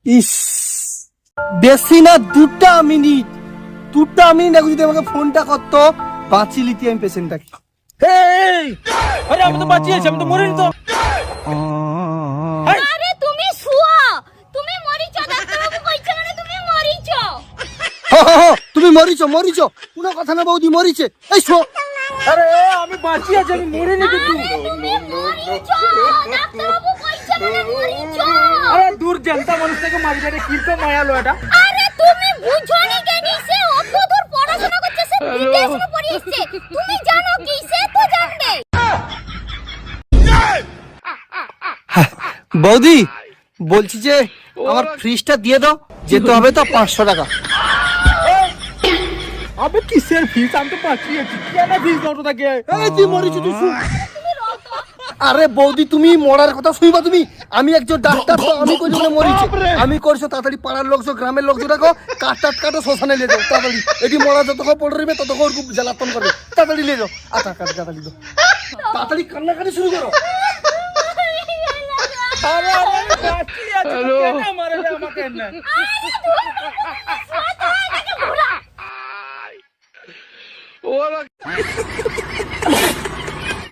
ইস, বেশি না 2 মিনিট আগে যদি আমাকে ফোনটা করতো বাঁচি লিতি আমি পেশেন্টটাকে। আরে আমি তো বাঁচিয়েছি, আমি তো মরিনি তো। আরে তুমি শুয়া, তুমি মরিছো, ডাক্তারবাবু কইছে মানে তুমি মরিছো। তুমি মরিছো কোনো কথা না বৌদি, মরিছে। এই শো, আরে আমি বাঁচিয়েছি, আমি মরিনি কিন্তু। তুমি মরিছো, ডাক্তারবাবু কইছে মানে মরিছো। আরে দূর জানতা মানুষটাকে মারিবে রে, কিরকম মায়া লো এটা। আরে তুমি বুঝোনি কেন? সে অত দূর পড়াশোনা করছে, সে বিদেশে পড়িয়েছে, তুমি জানো কি? সে তো জানবে। বৌদি বলছি যে আমার ফ্রিজটা দিয়ে দাও, যেতে হবে তো 500 টাকা। আবে কিসের ফিস? আমি তো বাঁচিয়েছি, কেন ফিস দাও তাকে? এই তুই মরিছো, তুই শুন। আরে বৌদি তুমি মরার কথা শুনবা তুমি? আমি একজন ডাক্তার, তো আমি কই জন্য মরিছি? আমি করছো তাড়াতাড়ি পাড়ার লোকজন, গ্রামের লোকজন ডাকো, কাটো শ্মশানে নিয়ে যাও তাড়াতাড়ি। এটি মরা যতক্ষণ পড়ে রইবে ততক্ষণ খুব জ্বালাতন করবে, তাড়াতাড়ি নিয়ে যাও। আচ্ছা তাড়াতাড়ি দাও, তাড়াতাড়ি কান্নাকাটি শুরু করো। আরে আমি বাঁচিয়েছি, কেন মারবে আমাকে না? আরে তুমি